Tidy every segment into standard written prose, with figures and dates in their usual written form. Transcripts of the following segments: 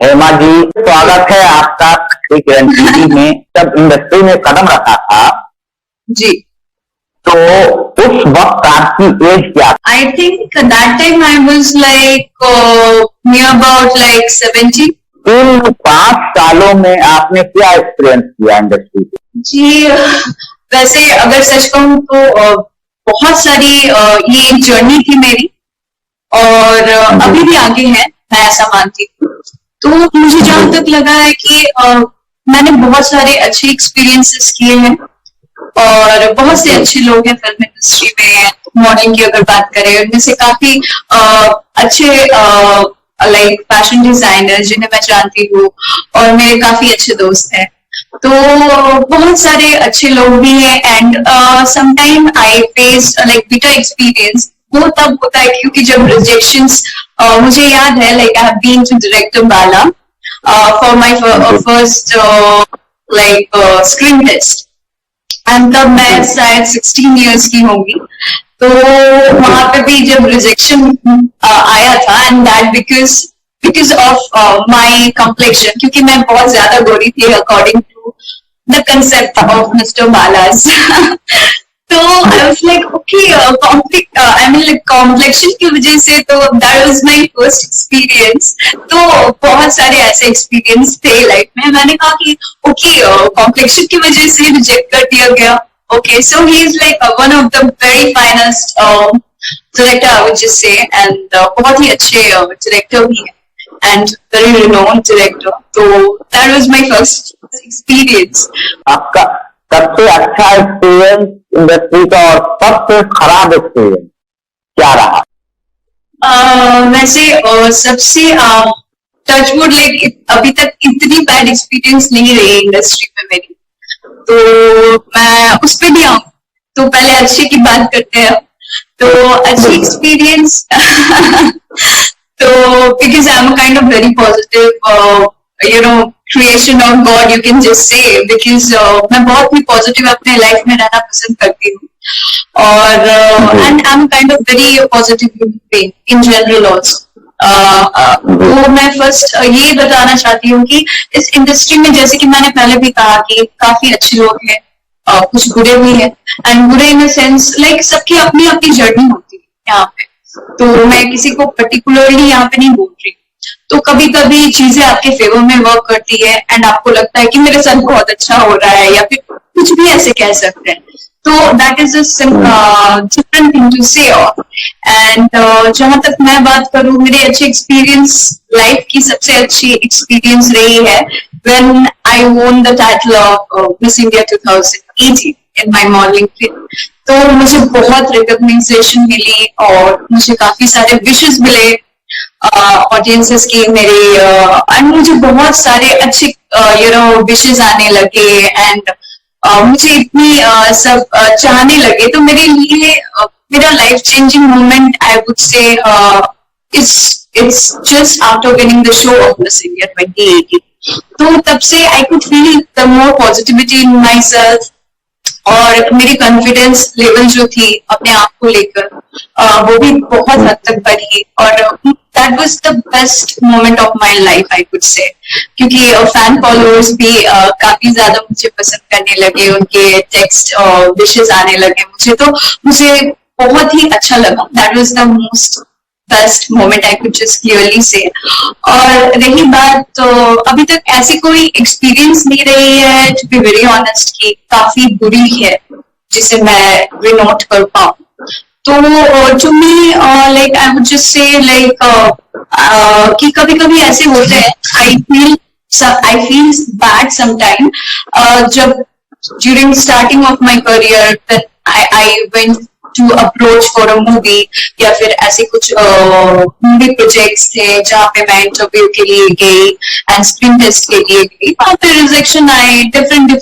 हेमा जी, स्वागत है आपका श्री किरण टीवी में। जब इंडस्ट्री में कदम रखा था जी, तो उस वक्त आपकी एज क्या थी? I think that time I was like near about like 70. इन 5 सालों में आपने क्या एक्सपीरियंस किया इंडस्ट्री से? जी, वैसे अगर सच कहूँ तो बहुत सारी ये एक जर्नी थी मेरी और अभी भी आगे है, मैं ऐसा मानती हूँ। तो मुझे जहां तक लगा है कि मैंने बहुत सारे अच्छे एक्सपीरियंसेस किए हैं और बहुत से अच्छे लोग हैं फिल्म इंडस्ट्री में। मॉडलिंग की अगर बात करें, उनमें से काफी अच्छे लाइक फैशन डिजाइनर जिन्हें मैं जानती हूँ और मेरे काफी अच्छे दोस्त हैं। तो बहुत सारे अच्छे लोग भी हैं and sometime I face like bitter experience. वो तब होता है क्योंकि जब रिजेक्शंस, मुझे याद है like I have been to director Bala for my first like screen test and तब मैं शायद 16 इयर्स की होंगी। तो वहां पे भी जब रिजेक्शन आया था and that because of my complexion, क्योंकि मैं बहुत ज्यादा गोरी थी according to the concept of mister Balas. तो I was like okay, I mean like complexion की वजह से, तो that was my first experience. तो बहुत सारे ऐसे एक्सपीरियंस थे लाइफ में। मैंने कहा कि ओके, कॉम्प्लेक्शन की वजह से रिजेक्ट कर दिया गया। Okay, so he is like one of the very finest director I would just से, एंड बहुत ही अच्छे डायरेक्टर भी है एंड वेरी रिनोन्ड डायरेक्टर। तो that was my first experience. आपका सबसे अच्छा एक्सपीरियंस इंडस्ट्री का और सबसे खराब एक्सपीरियंस क्या रहा? वैसे सबसे टचवुड लाइक अभी तक इतनी बैड एक्सपीरियंस नहीं रही इंडस्ट्री में मेरी, तो मैं उस पे भी आऊँ। तो पहले अच्छे की बात करते हैं। तो अच्छी एक्सपीरियंस तो because I am kind of very positive you know creation of God, you can just say, because मैं बहुत ही पॉजिटिव अपने लाइफ में रहना पसंद करती हूँ और and I am kind of very positive in general also. तो मैं फर्स्ट ये बताना चाहती हूँ कि इस इंडस्ट्री में, जैसे कि मैंने पहले भी कहा, कि काफी अच्छे लोग हैं, कुछ बुरे भी हैं एंड बुरे इन द सेंस लाइक सबकी अपनी अपनी जर्नी होती है यहाँ पे। तो मैं किसी को पर्टिकुलरली यहाँ पे नहीं बोल रही। तो कभी कभी चीजें आपके फेवर में वर्क करती है एंड आपको लगता है कि मेरे साथ बहुत अच्छा हो रहा है, या फिर कुछ भी ऐसे कह सकते हैं। तो that is different thing to say. And जहां तक मैं बात करूं, मेरे अच्छे एक्सपीरियंस, लाइफ की सबसे अच्छी एक्सपीरियंस रही है when I won the title of miss India 2018 in my modelling field. तो मुझे बहुत रिकॉग्नाइजेशन मिली और मुझे काफी सारे विशेस मिले ऑडियंसेस की मेरे, एंड मुझे बहुत सारे अच्छे यू नो विशेस आने लगे एंड मुझे इतनी सब चाहने लगे। तो मेरे लिए मेरा life changing moment I would से it's just after winning the show off miss India 2018। तो तब से I could feel the more positivity in my self और मेरी कॉन्फिडेंस लेवल जो थी अपने आप को लेकर, वो भी बहुत हद तक बढ़ी और that was the best moment of my life I could say. क्योंकि फैन फॉलोअर्स भी काफी ज्यादा मुझे पसंद करने लगे, उनके टेक्स्ट विशेस आने लगे मुझे, तो मुझे बहुत ही अच्छा लगा। That was the most best moment I could just clearly से। और रही बात, तो अभी तक ऐसी कोई एक्सपीरियंस नहीं रही है टू बी वेरी ऑनेस्ट कि काफी बुरी है जिसे मैं रिनोट कर पाऊँ। तो जो मैं like I would just say like कि कभी कभी ऐसे होते हैं, आई फील बैड समटाइम जब during starting of my career I went to approach for a movie, या फिर ऐसे कुछ मूवी प्रोजेक्ट्स थे जहाँ पे मैं इंटरव्यू के लिए गई एंड स्क्रीन टेस्ट के लिए गई। वहां पे रिजेक्शन आए डिफरेंट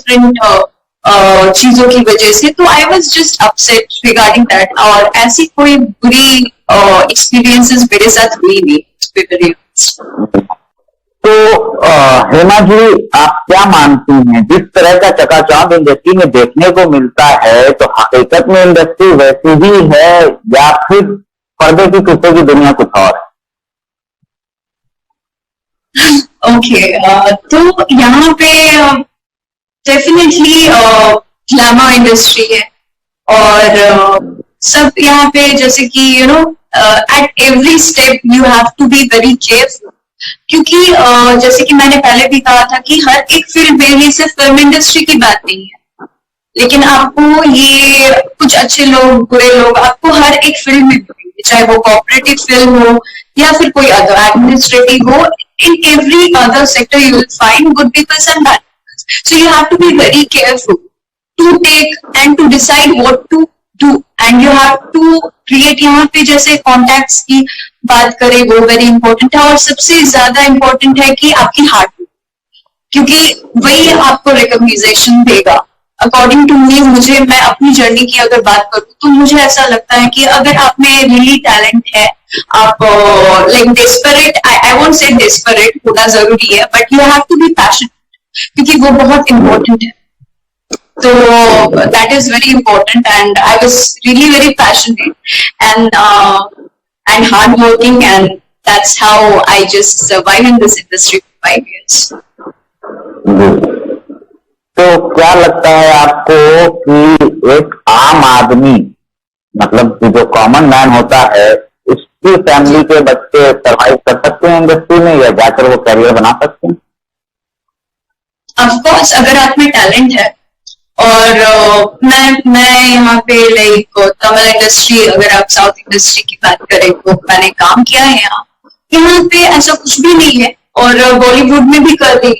चीजों की वजह से। तो I was just upset regarding that, और ऐसी कोई बुरी एक्सपीरियंसेस मेरे साथ हुई नहीं। तो हेमा जी, आप क्या मानती हैं, जिस तरह का चकाचौंध इंडस्ट्री में देखने को मिलता है, तो हकीकत में इंडस्ट्री वैसी ही है या फिर पर्दे की पीछे की दुनिया कुछ और है? ओके, तो यहाँ पे डेफिनेटली ग्लैमर इंडस्ट्री है, और सब यहाँ पे जैसे कि at every step you have to be very careful, क्योंकि जैसे कि मैंने पहले भी कहा था कि हर एक फील्ड में, ये सिर्फ फिल्म इंडस्ट्री की बात नहीं है, लेकिन आपको ये कुछ अच्छे लोग, बुरे लोग आपको हर एक फील्ड में मिलेंगे, चाहे वो कोऑपरेटिव फिल्म हो या फिर कोई अदर एडमिनिस्ट्रेटिव हो. In every other sector you will find good peoples and bad peoples. So you have to be very careful to take and to decide what to do, and you have to create. यहाँ पे जैसे contacts की बात करें, वो very important है, और सबसे ज्यादा इंपॉर्टेंट है कि आपकी हार्ड वर्क, क्योंकि वही आपको रिकॉग्नाइजेशन देगा. अकॉर्डिंग टू मी, मैं अपनी जर्नी की अगर बात करूं तो मुझे ऐसा लगता है कि अगर आप में रियली टैलेंट है, आप like desperate, I won't say desperate होना जरूरी है, but you have to be passionate, क्योंकि वो बहुत इंपॉर्टेंट है. तो that is very important, and I was really very passionate and hardworking, and that's how I just survive in this industry for 5 years. तो क्या लगता है आपको कि एक आम आदमी, मतलब जो कॉमन मैन होता है, उसकी फैमिली के बच्चे सर्वाइव कर सकते हैं इंडस्ट्री में, या जाकर वो करियर बना सकते हैं? ऑफ कोर्स, अगर आप में टैलेंट है, और मैं यहाँ पे लाइक तमिल इंडस्ट्री, अगर आप साउथ इंडस्ट्री की बात करें तो मैंने काम किया है यहाँ पे ऐसा कुछ भी नहीं है, और बॉलीवुड में भी कर दी.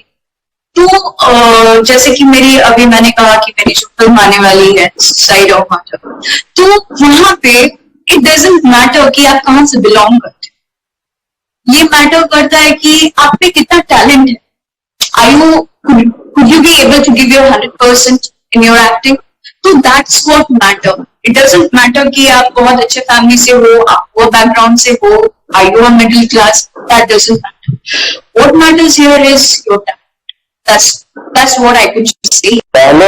तो जैसे कि अभी मैंने कहा कि मेरी जो फिल्म आने वाली है सुसाइड ऑफ माधव, तो वहां पे इट डजंट मैटर कि आप कहां से बिलोंग करते हैं, ये मैटर करता है कि आप पे कितना टैलेंट है. could you be able to give your 100% in your acting? तो that's what matter. It doesn't matter कि आप बहुत अच्छे फैमिली से हो, आप वो बैकग्राउंड से हो, are you a middle class? That doesn't matter. What matters here is your talent. That's what I could just say. पहले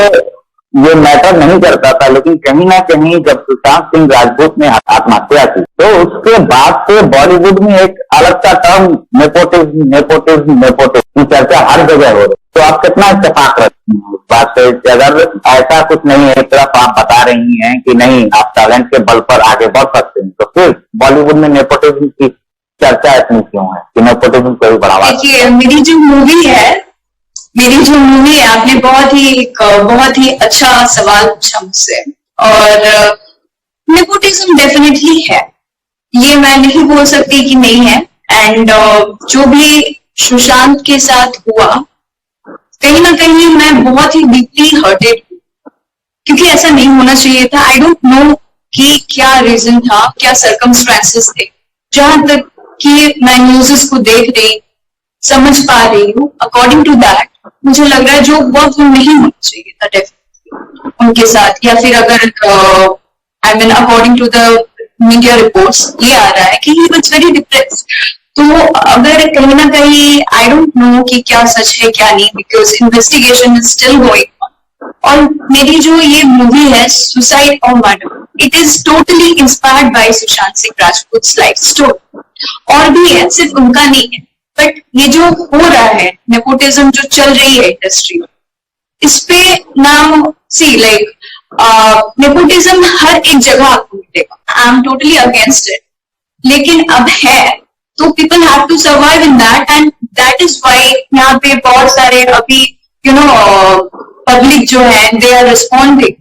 ये मैटर नहीं करता था, लेकिन कहीं ना कहीं जब सुशांत सिंह राजपूत ने आत्महत्या की, तो उसके बाद से बॉलीवुड में एक अलग सा टर्म नेपोटिज्म की चर्चा हर जगह हो रही. तो आप कितना इत्तेफाक रखती हैं इस बात से? अगर ऐसा कुछ नहीं है, एक तरफ आप बता रही हैं कि नहीं, आप टैलेंट के बल पर आगे बढ़ सकते हैं, तो फिर बॉलीवुड में नेपोटिज्म की चर्चा इतनी क्यों है कि नेपोटिज्म को भी बढ़ावा? देखिए, मेरी जो मूवी है, आपने बहुत ही अच्छा सवाल पूछा मुझसे, और नेपोटिज्म डेफिनेटली है, ये मैं नहीं बोल सकती कि नहीं है. एंड जो भी सुशांत के साथ हुआ, कहीं ना कहीं मैं बहुत ही डीपली हर्टेड हूँ, क्योंकि ऐसा नहीं होना चाहिए था. आई डोंट नो कि क्या रीजन था, क्या सर्कमस्टेंसेस थे. जहां तक कि मैं न्यूज़ को देख रही, समझ पा रही हूँ, अकॉर्डिंग टू दैट मुझे लग रहा है जो वो नहीं होना चाहिए था डेफिनेटली उनके साथ. या फिर अगर I mean according to the media reports ये आ रहा है कि ही वाज वेरी डिप्रेस्ड. तो अगर कहीं ना कहीं, आई डोंट नो कि क्या सच है क्या नहीं, because investigation is still going on. और मेरी जो ये मूवी है suicide of Madhav, it is totally inspired by Sushant Singh Rajput life story. और भी है, सिर्फ उनका नहीं है, बट ये जो हो रहा है, नेपोटिज्म जो चल रही है इंडस्ट्री में, इस पे नाम सी लाइक नेपोटिज्म हर एक जगह आपको मिलेगा. I am totally against it, लेकिन अब है तो people have to survive in that, and that is why यहाँ पे बहुत सारे अभी पब्लिक जो है, they are responding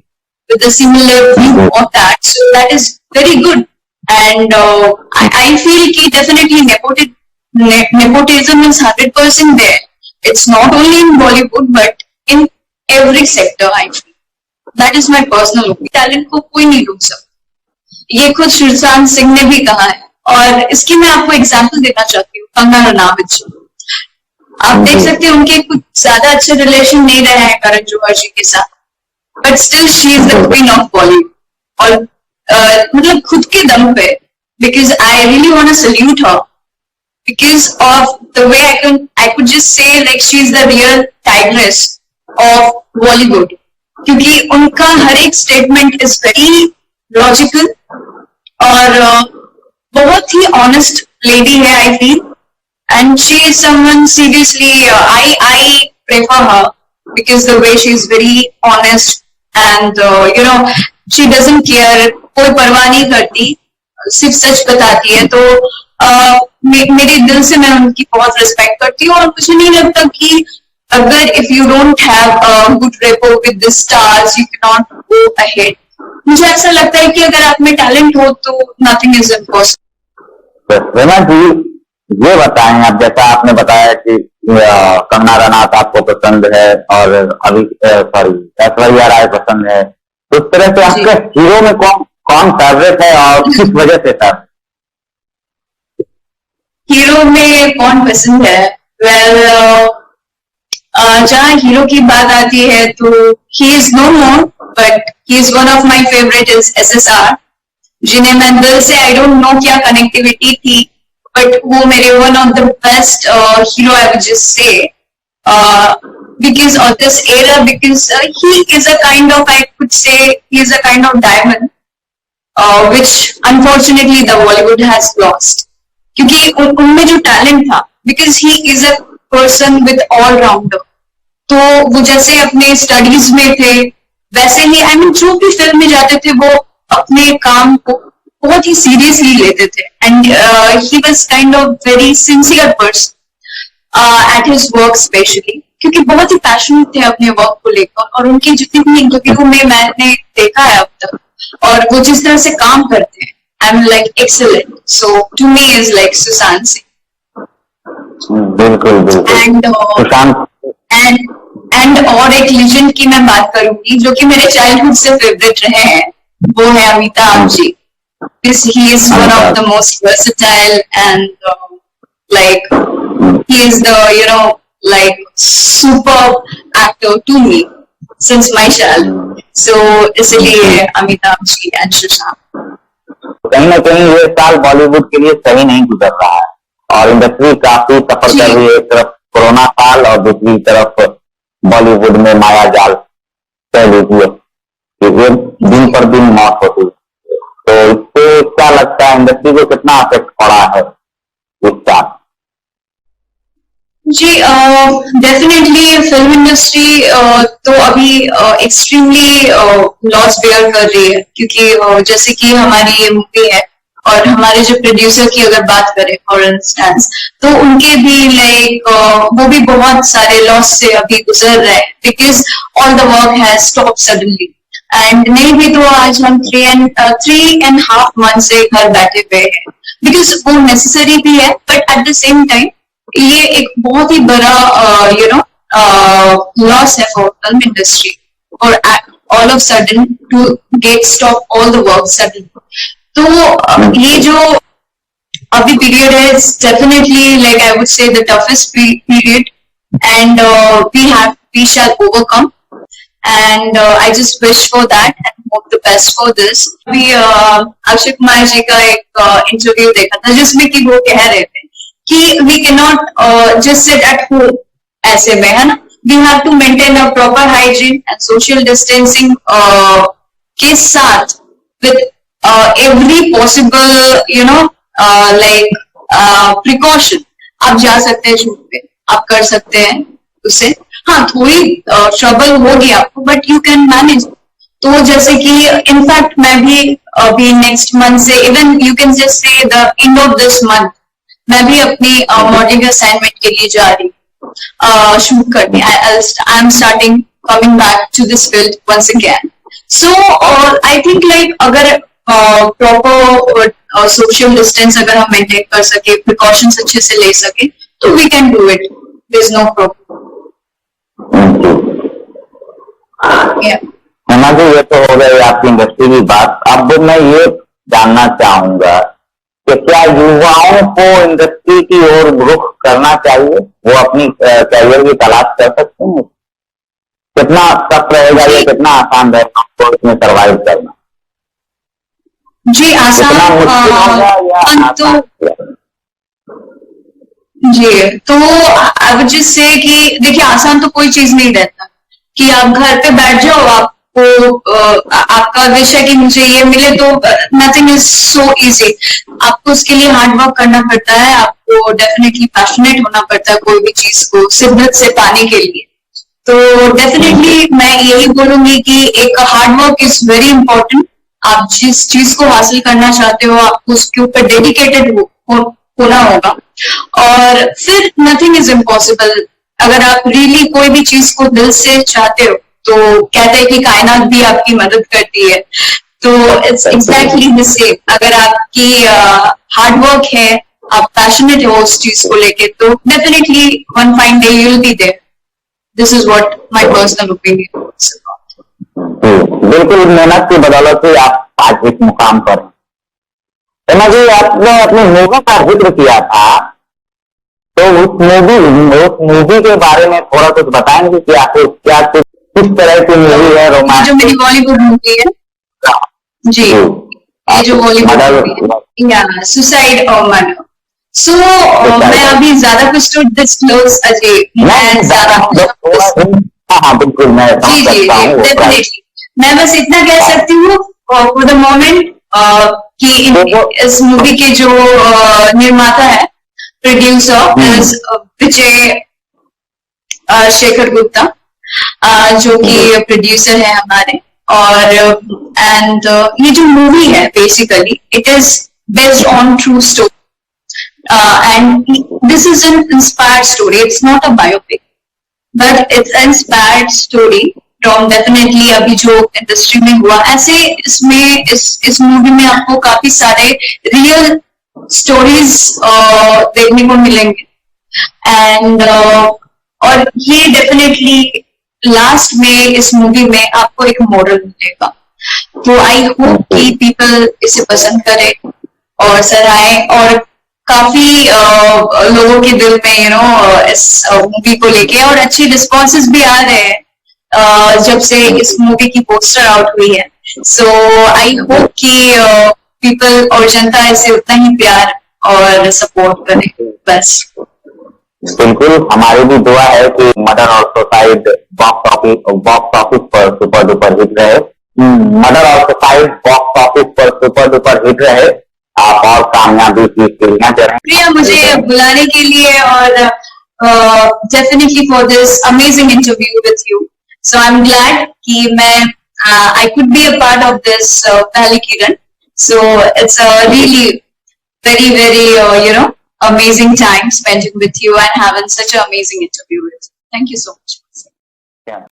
with the similar view of that. So that is very good, and I feel कि definitely nepotism is 100% there. It's not only in Bollywood but in every sector. I feel that is my personal opinion. Talent को कोई नहीं रोक सकता, ये खुद सुशांत सिंह ने भी कहा है. और इसकी मैं आपको एग्जांपल देना चाहती हूँ. कंगना रनावत, आप देख सकते हैं उनके कुछ ज्यादा अच्छे रिलेशन नहीं रहे हैं करण जौहर जी के साथ, but still she is the queen of Bollywood. और मतलब खुद के दम पे, because I really want to salute her because of the way I could just say like she's the real tigress of Bollywood, क्योंकि उनका हर एक स्टेटमेंट इज वेरी लॉजिकल, और बहुत ही ऑनेस्ट लेडी है. I feel and she is someone seriously. I prefer her because the way she is very honest and she doesn't care. कोई परवाह नहीं करती, सिर्फ सच बताती है. तो मेरे दिल से मैं उनकी बहुत रिस्पेक्ट करती हूँ और मुझे नहीं लगता कि अगर if you don't have a good rapport with the stars you cannot go ahead. मुझे ऐसा लगता है कि अगर आप में टैलेंट हो तो nothing is impossible. Hema ji, ये बताएं आप, जैसा आपने बताया कि कंगना रनौत आपको पसंद है और अभी ऐश्वर्या राय पसंद है, तो उस तरह से आपके हीरो में कौन फेवरेट है और किस वजह से सर? हीरो में कौन पसंद है? वेल, जहाँ हीरो की बात आती है तो he is no more, but he is one of my favourite is SSR, जिन्हें मैं दिल से, आई डोंट नो क्या कनेक्टिविटी थी, बट वो मेरे one of the best hero I would just say, because of this era, because he is a kind of, I could say he is a kind of diamond which unfortunately the Bollywood has lost. क्योंकि उनमें जो talent था, because he is a person with all rounder, तो वो जैसे अपने studies में थे वैसे ही, आई मीन जो भी फिल्म में जाते थे वो अपने काम को बहुत ही सीरियसली लेते थे, and he was kind of very sincere person at his work, specially क्योंकि बहुत ही पैशनेट थे अपने वर्क को लेकर. और उनकी जितनी भी इंटरव्यू में मैंने देखा है अब तक, और वो जिस तरह से काम करते हैं, I am like excellent. So to me is like Sushant Singh. बिल्कुल बिल्कुल. एंड और एक लीजेंड की मैं बात करूंगी जो कि मेरे चाइल्डहुड से फेवरेट रहे हैं, वो है Amitabh ji. He is one of the most versatile and like he is the like superb actor to me since my childhood. So इसलिए अमिताभ जी एंड सुशांत. कहीं ना कहीं ये साल बॉलीवुड के लिए सही नहीं गुजर रहा है और इंडस्ट्री काफी सफर कर रही है. एक तरफ कोरोना काल और दूसरी तरफ बॉलीवुड में माया जाल कह लीजिए कि ये दिन पर दिन मौत होती है. तो इससे क्या लगता है इंडस्ट्री को कितना अफेक्ट पड़ा है इसका? जी डेफिनेटली फिल्म इंडस्ट्री तो अभी एक्सट्रीमली लॉस बेयर कर रही है, क्योंकि जैसे कि हमारी ये मूवी है और हमारे जो प्रोड्यूसर की अगर बात करें फॉर इंस्टेंस, तो उनके भी लाइक वो भी बहुत सारे लॉस से अभी गुजर रहे हैं, because all the work has stop suddenly. And नहीं भी तो आज हम 3.5 मंथ से घर बैठे हुए हैं, बिकॉज वो नेसेसरी भी है, but at the same time ये एक बहुत ही बड़ा लॉस है फॉर फिल्म इंडस्ट्री, और all of sudden to get stop all the work sudden. तो ये जो अभी पीरियड है, definitely like I would say the toughest period, and we shall overcome, and I just wish for that and hope the best for this. अभी अक्षय कुमार जी का एक interview देखा था जिसमें कि वो कह रहे थे कि we cannot just sit at home ऐसे में, है ना, we have to maintain a proper hygiene and social distancing के साथ with every possible like precaution. आप जा सकते हैं शूट पे, आप कर सकते हैं उससे, हाँ थोड़ी ट्रबल होगी आपको, बट यू कैन मैनेज. तो जैसे कि इनफैक्ट मैं भी अभी नेक्स्ट मंथ से, even you can just say the end of this month, मैं भी अपनी मॉडलिंग असाइनमेंट के लिए जा रही हूँ शूट करने. I am starting coming back to this field once again. So I think like अगर प्रॉपर सोशल डिस्टेंस अगर हम मेंटेन कर सके, प्रिकॉशंस अच्छे से ले सके, तो we can do it, there is no problem. Hema ji, ये तो हो गई आपकी इंडस्ट्री की बात. अब मैं ये जानना चाहूंगा कि क्या युवाओं को इंडस्ट्री की ओर रुख करना चाहिए? वो अपनी कैरियर की तलाश कर सकते हैं? कितना टफ रहेगा ये, कितना आसान रहेगा आपको इसमें सर्वाइव करना? जी आसान तो आई वुड जस्ट से कि देखिए, आसान तो कोई चीज नहीं रहता कि आप घर पे बैठ जाओ, आपको आपका विश है कि मुझे ये मिले, तो नथिंग इज सो इजी. आपको उसके लिए हार्ड वर्क करना पड़ता है, आपको आपको डेफिनेटली पैशनेट होना पड़ता है कोई भी चीज को शिद्दत से पाने के लिए। तो डेफिनेटली मैं यही बोलूंगी कि एक hard work is very important. आप जिस चीज को हासिल करना चाहते हो आपको उसके ऊपर डेडिकेटेड होना होगा, और फिर नथिंग इज इम्पॉसिबल। अगर आप रियली कोई भी चीज को दिल से चाहते हो तो कहते हैं कि कायनात भी आपकी मदद करती है। तो इट्स एग्जैक्टली द सेम। अगर आपकी हार्ड वर्क है, आप पैशनेट हो उस चीज को लेके, तो definitely one fine day you will be there. This is what my personal opinion. बिल्कुल मेहनत की बदौलत ही आप आज इस मुकाम पर हैं। हेमा जी, आपने अपनी मूवी का जिक्र किया था, तो उस मूवी के बारे में थोड़ा कुछ बताएंगे कि आखिर क्या किस तरह की मूवी है? रोमांस जो मेरी बॉलीवुड मूवी है जी, ये जो बॉलीवुड मूवी है सुसाइड और मर्डर। सो मैं अभी ज्यादा कुछ तो डिस्क्लोज अजय बिल्कुल मैं जी डेफिनेटली मैं बस इतना कह सकती हूँ फॉर द मोमेंट कि इस मूवी के जो निर्माता है, प्रोड्यूसर इज विजय शेखर गुप्ता, जो कि प्रोड्यूसर है हमारे। और एंड ये जो मूवी है basically it is based on true story, and this is an inspired story. It's not a biopic but it's inspired story from definitely अभी जो इंडस्ट्री में हुआ। ऐसे इसमें इस मूवी में आपको काफी सारे रियल स्टोरीज देखने को मिलेंगे, एंड और ये डेफिनेटली लास्ट में इस मूवी में आपको एक मॉडल मिलेगा। तो आई होप कि पीपल इसे पसंद करें और सराहे, और काफी लोगों के दिल में इस मूवी को लेके और अच्छी रिस्पॉन्सेज भी आ रहे हैं जब से इस मूवी की पोस्टर आउट हुई है। सो आई होप कि पीपल और जनता इसे उतना ही प्यार और सपोर्ट करे बस। बिल्कुल, हमारी भी दुआ है कि मर्डर और सुसाइड बॉक्स ऑफिस पर सुपर डुपर हिट रहे। मर्डर और सुसाइड बॉक्स ऑफिस पर सुपर डुपर हिट रहे, आप और कामयाबी की सीढ़ियां चढ़ें। प्रिया, मुझे बुलाने के लिए और definitely for this amazing interview with you. So I am glad कि मैं I could be a part of this Pehli Kiran. So it's really very amazing time spending with you and having such an amazing interview with you. Thank you so much.